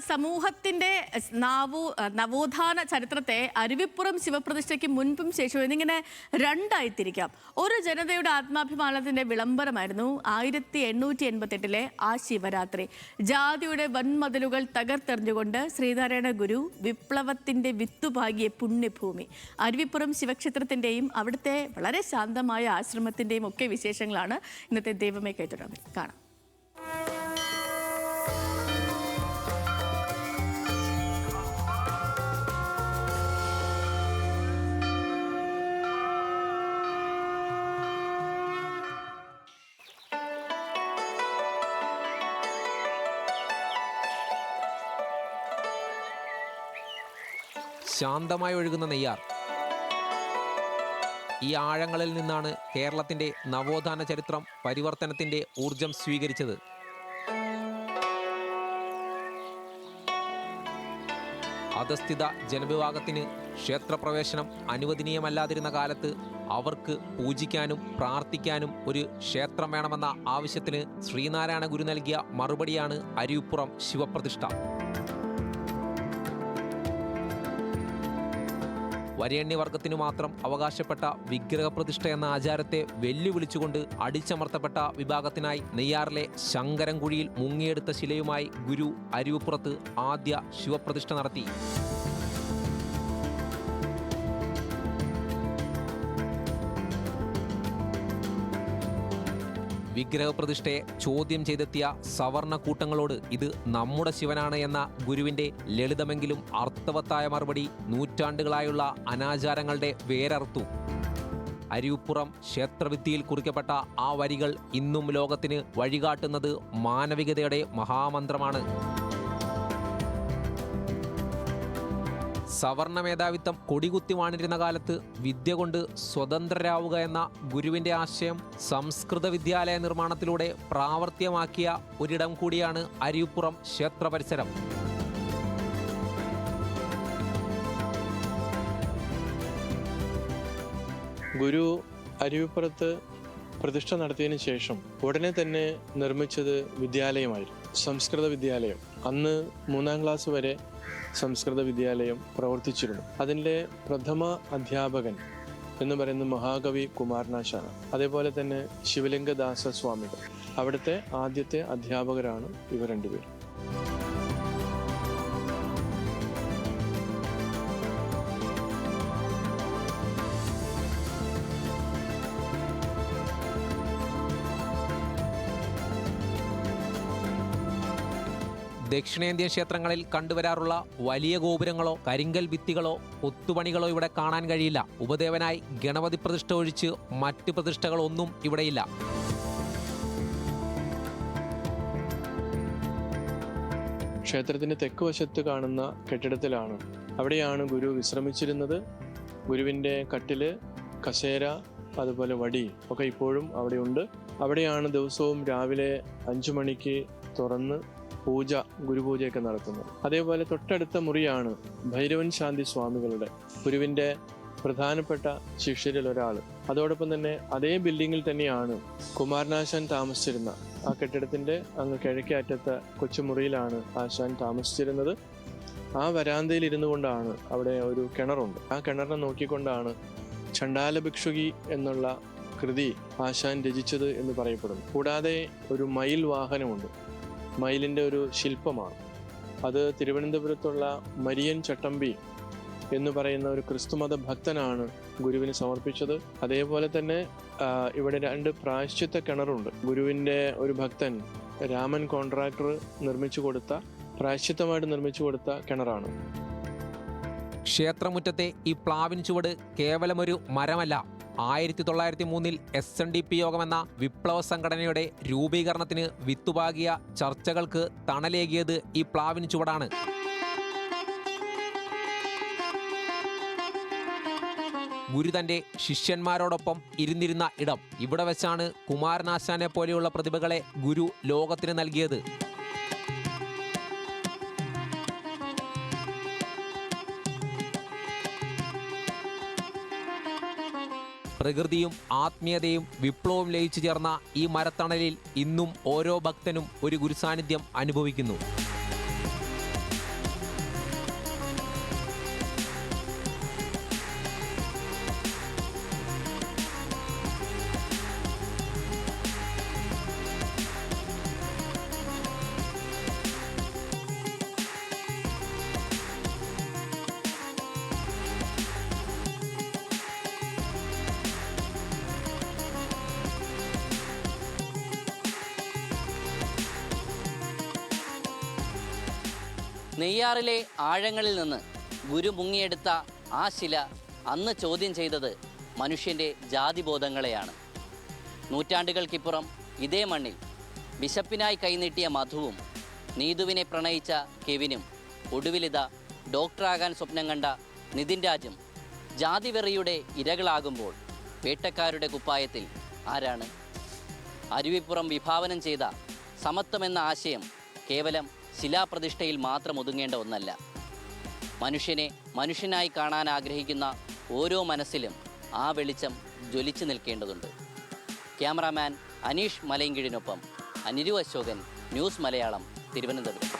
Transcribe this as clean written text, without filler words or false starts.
സമൂഹത്തിന്റെ നവോത്ഥാന ചരിത്രത്തെ അരുവിപ്പുറം ശിവപ്രതിഷ്ഠയ്ക്ക് മുൻപും ശേഷവും എന്നിങ്ങനെ രണ്ടായി തിരിക്കാം. ഒരു ജനതയുടെ ആത്മാഭിമാനത്തിന്റെ വിളംബരമായിരുന്നു 1888 ആ ശിവരാത്രി. ജാതിയുടെ വൻമതിലുകൾ തകർത്തെറിഞ്ഞുകൊണ്ട് ശ്രീനാരായണ ഗുരു വിപ്ലവത്തിന്റെ വിത്തുപാകിയ പുണ്യഭൂമി. അരുവിപ്പുറം ശിവക്ഷേത്രത്തിന്റെയും അവിടുത്തെ വളരെ ശാന്തമായ ആശ്രമത്തിന്റെയും ഒക്കെ വിശേഷങ്ങളാണ് ഇന്നത്തെ ദൈവമേ കേട്ടുടമ കാണാം. ശാന്തമായി ഒഴുകുന്ന നെയ്യാർ. ഈ ആഴങ്ങളിൽ നിന്നാണ് കേരളത്തിൻ്റെ നവോത്ഥാന ചരിത്രം പരിവർത്തനത്തിൻ്റെ ഊർജം സ്വീകരിച്ചത്. അധസ്ഥിത ജനവിഭാഗത്തിന് ക്ഷേത്രപ്രവേശനം അനുവദനീയമല്ലാതിരുന്ന കാലത്ത് അവർക്ക് പൂജിക്കാനും പ്രാർത്ഥിക്കാനും ഒരു ക്ഷേത്രം വേണമെന്ന ആവശ്യത്തിന് ശ്രീനാരായണ ഗുരു നൽകിയ മറുപടിയാണ് അരുവിപ്പുറം ശിവപ്രതിഷ്ഠ. വരേണ്യവർഗത്തിനു മാത്രം അവകാശപ്പെട്ട വിഗ്രഹപ്രതിഷ്ഠ എന്ന ആചാരത്തെ വെല്ലുവിളിച്ചുകൊണ്ട് അടിച്ചമർത്തപ്പെട്ട വിഭാഗത്തിനായി നെയ്യാറിലെ ശങ്കരൻകുഴിയിൽ മുങ്ങിയെടുത്ത ശിലയുമായി ഗുരു അരുവിപ്പുറത്ത് ആദ്യ ശിവപ്രതിഷ്ഠ നടത്തി. വിഗ്രഹപ്രതിഷ്ഠയെ ചോദ്യം ചെയ്തെത്തിയ സവർണ കൂട്ടങ്ങളോട് ഇത് നമ്മുടെ ശിവനാണ് എന്ന ഗുരുവിൻ്റെ ലളിതമെങ്കിലും അർത്ഥവത്തായ മറുപടി നൂറ്റാണ്ടുകളായുള്ള അനാചാരങ്ങളുടെ വേരറുത്തു. അരുവിപ്പുറം ക്ഷേത്രഭിത്തിയിൽ കുറിക്കപ്പെട്ട ആ വരികൾ ഇന്നും ലോകത്തിന് വഴികാട്ടുന്നത് മാനവികതയുടെ മഹാമന്ത്രമാണ്. സവർണ മേധാവിത്വം കൊടികുത്തി വാണിരുന്ന കാലത്ത് വിദ്യ കൊണ്ട് സ്വതന്ത്രരാവുക എന്ന ഗുരുവിൻ്റെ ആശയം സംസ്കൃത വിദ്യാലയ നിർമ്മാണത്തിലൂടെ പ്രാവർത്തികമാക്കിയ ഒരിടം കൂടിയാണ് അരുവിപ്പുറം ക്ഷേത്ര പരിസരം. ഗുരു അരുവിപ്പുറത്ത് പ്രതിഷ്ഠ നടത്തിയതിനു ശേഷം ഉടനെ തന്നെ നിർമ്മിച്ചത് വിദ്യാലയമായിരുന്നു, സംസ്കൃത വിദ്യാലയം. അന്ന് 3ാം ക്ലാസ് വരെ സംസ്കൃത വിദ്യാലയം പ്രവർത്തിച്ചിരുന്നു. അതിൻ്റെ പ്രഥമ അധ്യാപകൻ എന്ന് പറയുന്നത് മഹാകവി കുമാരനാശാനാണ്. അതേപോലെ തന്നെ ശിവലിംഗദാസ സ്വാമികൾ അവിടുത്തെ ആദ്യത്തെ അധ്യാപകരാണ് ഇവർ രണ്ടുപേരും. ദക്ഷിണേന്ത്യൻ ക്ഷേത്രങ്ങളിൽ കണ്ടുവരാറുള്ള വലിയ ഗോപുരങ്ങളോ കരിങ്കൽ ഭിത്തികളോ കൊത്തുപണികളോ ഇവിടെ കാണാൻ കഴിയില്ല. ഉപദേവനായി ഗണപതി പ്രതിഷ്ഠ ഒഴിച്ച് മറ്റ് പ്രതിഷ്ഠകളൊന്നും ഇവിടെയില്ല. ക്ഷേത്രത്തിന്റെ തെക്ക് വശത്ത് കാണുന്ന കെട്ടിടത്തിലാണ്, അവിടെയാണ് ഗുരു വിശ്രമിച്ചിരുന്നത്. ഗുരുവിൻ്റെ കട്ടില്, കസേര, അതുപോലെ വടി ഒക്കെ ഇപ്പോഴും അവിടെയുണ്ട്. അവിടെയാണ് ദിവസവും രാവിലെ 5 മണിക്ക് തുറന്ന് പൂജ, ഗുരുപൂജയൊക്കെ നടത്തുന്നത്. അതേപോലെ തൊട്ടടുത്ത മുറിയാണ് ഭൈരവൻ ശാന്തി സ്വാമികളുടെ, ഗുരുവിൻ്റെ പ്രധാനപ്പെട്ട ശിഷ്യരിൽ ഒരാൾ. അതോടൊപ്പം തന്നെ അതേ ബിൽഡിങ്ങിൽ തന്നെയാണ് കുമാരനാശാൻ താമസിച്ചിരുന്ന ആ കെട്ടിടത്തിൻ്റെ അങ്ങ് കിഴക്കേ അറ്റത്തെ കൊച്ചുമുറിയിലാണ് ആശാൻ താമസിച്ചിരുന്നത്. ആ വരാന്തയിൽ ഇരുന്നു കൊണ്ടാണ്, അവിടെ ഒരു കിണറുണ്ട്, ആ കിണറിനെ നോക്കിക്കൊണ്ടാണ് ചണ്ഡാല ഭിക്ഷുകി എന്നുള്ള കൃതി ആശാൻ രചിച്ചത് എന്ന് പറയപ്പെടുന്നു. കൂടാതെ ഒരു മയിൽ വാഹനമുണ്ട്, മയിലിൻ്റെ ഒരു ശില്പമാണ്. അത് തിരുവനന്തപുരത്തുള്ള മരിയൻ ചട്ടമ്പി എന്ന് പറയുന്ന ഒരു ക്രിസ്തുമത ഭക്തനാണ് ഗുരുവിന് സമർപ്പിച്ചത്. അതേപോലെ തന്നെ ഇവിടെ 2 പ്രായശ്ചിത്ത കിണറുണ്ട്. ഗുരുവിൻ്റെ ഒരു ഭക്തൻ രാമൻ കോൺട്രാക്ടർ പ്രായശ്ചിത്തമായിട്ട് നിർമ്മിച്ചു കൊടുത്ത കിണറാണ്. ക്ഷേത്രമുറ്റത്തെ ഈ പ്ലാവിൻ ചുവട് കേവലമൊരു മരമല്ല. 1903 SNDP യോഗമെന്ന വിപ്ലവ സംഘടനയുടെ രൂപീകരണത്തിന് വിത്തുപാകിയ ചർച്ചകൾക്ക് തണലേകിയത് ഈ പ്ലാവിൻ ചുവടാണ്. ഗുരു തൻ്റെ ശിഷ്യന്മാരോടൊപ്പം ഇരുന്നിരുന്ന ഇടം. ഇവിടെ വെച്ചാണ് കുമാരനാശാനെ പോലെയുള്ള പ്രതിഭകളെ ഗുരു ലോകത്തിന് നൽകിയത്. പ്രകൃതിയും ആത്മീയതയും വിപ്ലവവും ലയിച്ചു ചേർന്ന ഈ മരത്തണലിൽ ഇന്നും ഓരോ ഭക്തനും ഒരു ഗുരുസാന്നിധ്യം അനുഭവിക്കുന്നു. നെയ്യാറിലെ ആഴങ്ങളിൽ നിന്ന് ഗുരു മുങ്ങിയെടുത്ത ആ ശില അന്ന് ചോദ്യം ചെയ്തത് മനുഷ്യൻ്റെ ജാതിബോധങ്ങളെയാണ്. നൂറ്റാണ്ടുകൾക്കിപ്പുറം ഇതേ മണ്ണിൽ ബിഷപ്പിനായി കൈനീട്ടിയ മധുവും നീതുവിനെ പ്രണയിച്ച കെവിനും ഒടുവിലിത ഡോക്ടറാകാൻ സ്വപ്നം കണ്ട നിതിൻ രാജും ജാതിവെറിയുടെ ഇരകളാകുമ്പോൾ വേട്ടക്കാരുടെ കുപ്പായത്തിൽ ആരാണ്? അരുവിപ്പുറം വിഭാവനം ചെയ്ത സമത്വമെന്ന ആശയം കേവലം ശിലാപ്രതിഷ്ഠയിൽ മാത്രം ഒതുങ്ങേണ്ട ഒന്നല്ല. മനുഷ്യനെ മനുഷ്യനായി കാണാൻ ആഗ്രഹിക്കുന്ന ഓരോ മനസ്സിലും ആ വെളിച്ചം ജ്വലിച്ചു നിൽക്കേണ്ടതുണ്ട്. ക്യാമറാമാൻ അനീഷ് മലയങ്കിഴിനൊപ്പം അനിരു അശോകൻ, ന്യൂസ് മലയാളം, തിരുവനന്തപുരം.